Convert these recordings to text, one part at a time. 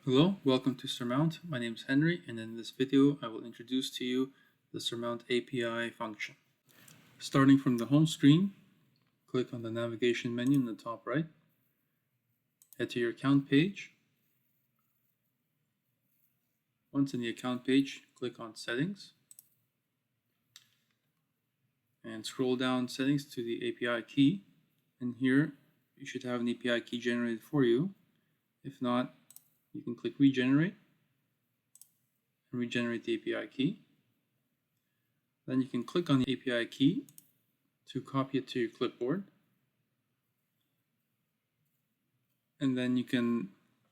Hello, welcome to Surmount. My name is Henry, and in this video I will introduce to you the Surmount API function. Starting from the home screen, click on the navigation menu in the top right, head to your account page. Once in the account page, click on Settings, and scroll down Settings to the API key, and here you should have an API key generated for you. If not, you can click Regenerate and regenerate the API key. Then you can click on the API key to copy it to your clipboard, and then you can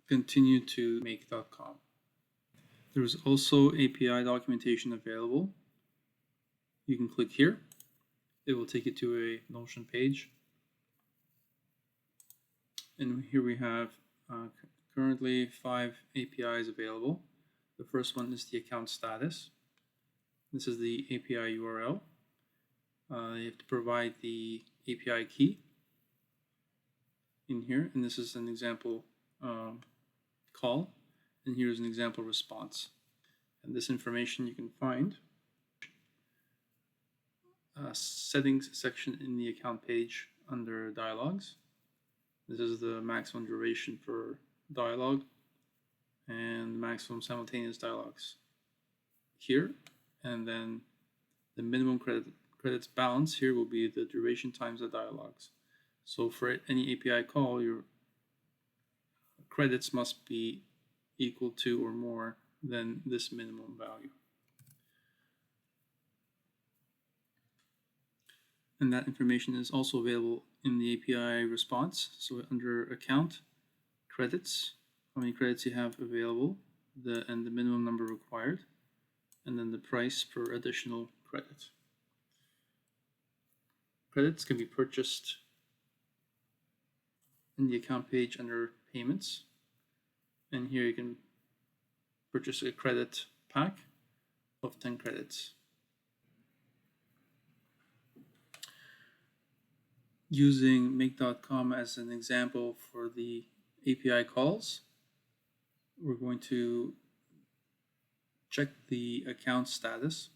continue to make.com. There is also API documentation available. You can click here. It will take you to a Notion page. And here we have currently 5 APIs available. The first one is the account status. This is the API URL. You have to provide the API key in here, and this is an example call, and here's an example response. And this information you can find settings section in the account page under dialogs. This is the maximum duration for dialogue and maximum simultaneous dialogues here, and then the minimum credits balance here will be the duration times the dialogues. So for any API call, your credits must be equal to or more than this minimum value. And that information is also available in the API response. So under account, credits, how many credits you have available, and the minimum number required, and then the price for additional credits. Credits can be purchased in the account page under payments, and here you can purchase a credit pack of 10 credits. Using make.com as an example for the API calls, we're going to check the account status.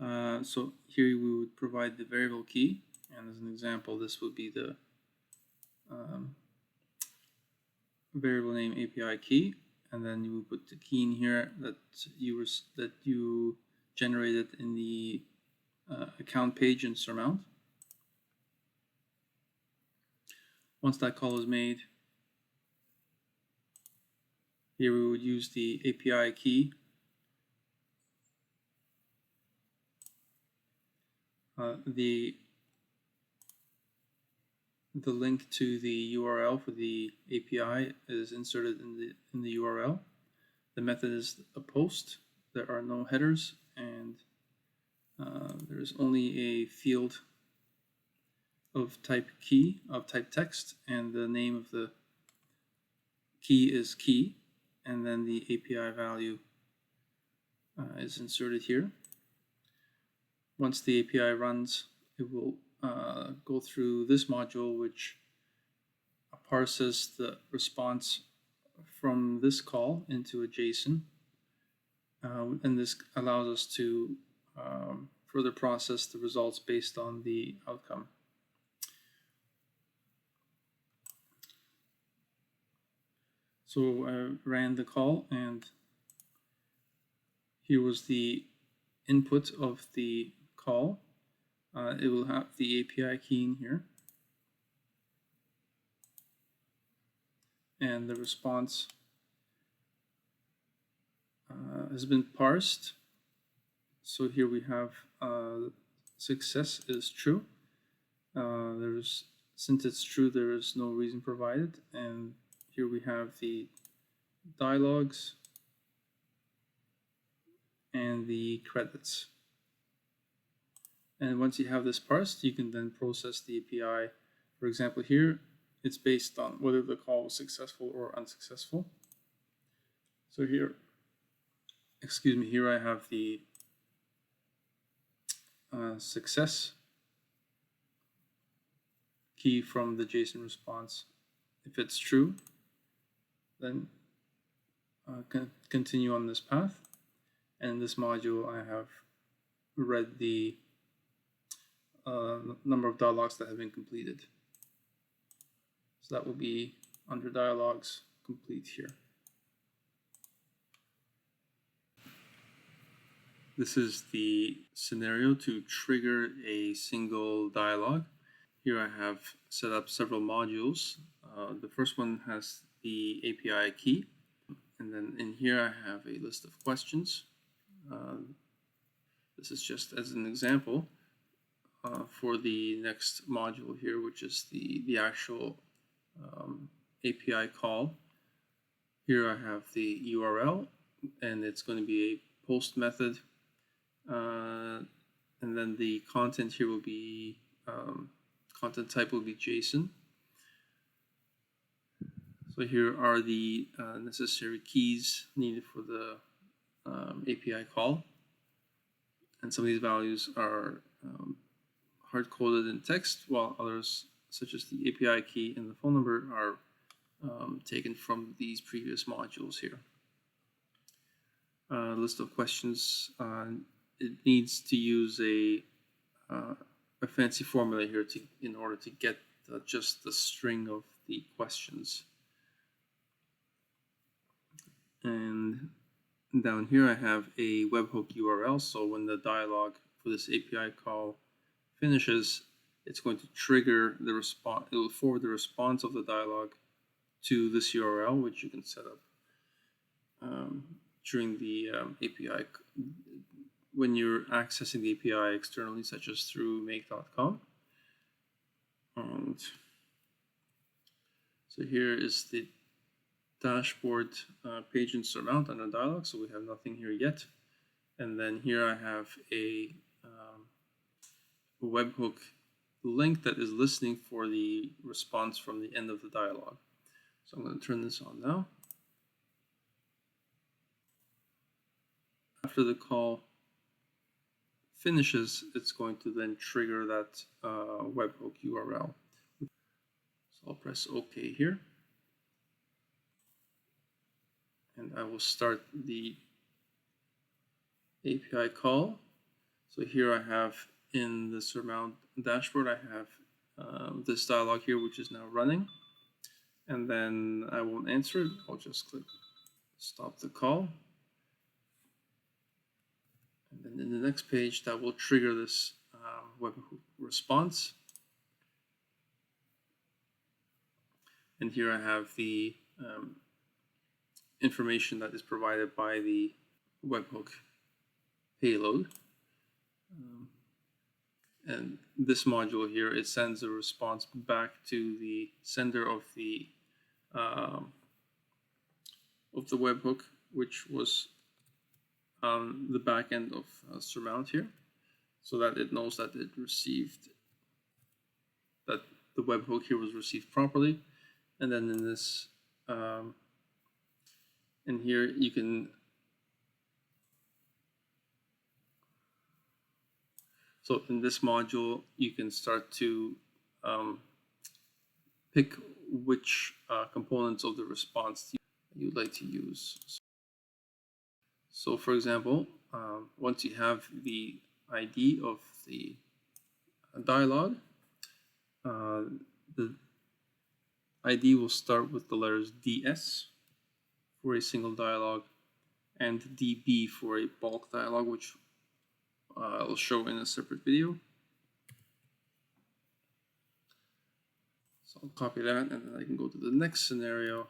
So here we would provide the variable key, and as an example, this would be the variable name API key, and then you would put the key in here that you generated in the account page in Surmount. Once that call is made, here we would use the API key. The link to the URL for the API is inserted in the URL. The method is a post. There are no headers, and there is only a field of type key, of type text, and the name of the key is key, and then the API value is inserted here. Once the API runs, it will go through this module, which parses the response from this call into a JSON, and this allows us to further process the results based on the outcome. So I ran the call, and here was the input of the call. It will have the API key in here, and the response has been parsed. So here we have success is true. Since it's true, there is no reason provided, and here we have the dialogues and the credits. And once you have this parsed, you can then process the API. For example, here it's based on whether the call was successful or unsuccessful. So here, here I have the success key from the JSON response. If it's true, then continue on this path. And in this module, I have read the number of dialogues that have been completed. So that will be under dialogues complete here. This is the scenario to trigger a single dialogue. Here I have set up several modules. The first one has the API key, and then in here I have a list of questions. This is just as an example for the next module here, which is the actual API call. Here I have the URL, and it's going to be a post method, and then the content here will be content type will be JSON. So here are the necessary keys needed for the API call, and some of these values are hard-coded in text, while others, such as the API key and the phone number, are taken from these previous modules here. List of questions. It needs to use a fancy formula here in order to get just the string of the questions. And down here I have a webhook URL, so when the dialog for this API call finishes, it's going to trigger the response. It will forward the response of the dialog to this URL, which you can set up during the API when you're accessing the API externally, such as through make.com. And so here is the dashboard page in Surmount under Dialog, so we have nothing here yet. And then here I have a webhook link that is listening for the response from the end of the dialog. So I'm going to turn this on now. After the call finishes, it's going to then trigger that webhook URL. So I'll press OK here. And I will start the API call. So here I have in the Surmount dashboard, I have this dialog here, which is now running. And then I won't answer it. I'll just click stop the call. And then in the next page, that will trigger this webhook response. And here I have the information that is provided by the webhook payload. And this module here, it sends a response back to the sender of the webhook, which was on the back end of Surmount here, so that it knows that it received, that the webhook here was received properly. And then in this, in here you can, so in this module you can start to pick which components of the response you'd like to use. So for example, once you have the ID of the dialog, the ID will start with the letters DS for a single dialog and DB for a bulk dialog, which I'll show in a separate video. So I'll copy that, and then I can go to the next scenario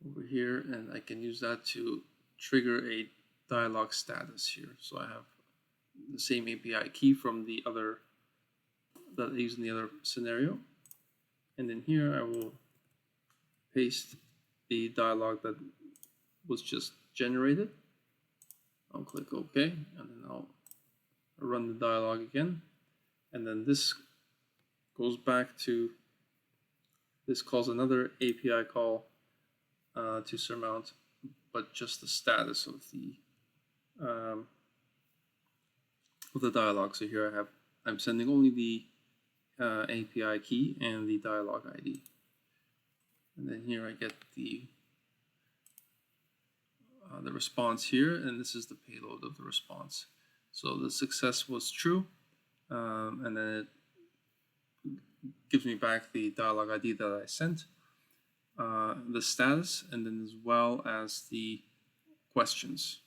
over here, and I can use that to trigger a dialog status here. So I have the same API key from the other that I used in the other scenario, and in here I will paste the dialog that was just generated. I'll click OK, and then I'll run the dialog again, and then this goes back to, this calls another API call to Surmount, but just the status of the dialog. So here I'm sending only the API key and the dialog ID. And then here I get the response here, and this is the payload of the response. So the success was true, and then it gives me back the dialog ID that I sent, the status, and then as well as the questions.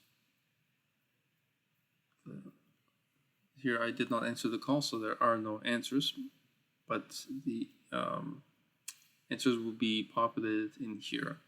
Here I did not answer the call, so there are no answers, but the answers will be populated in here.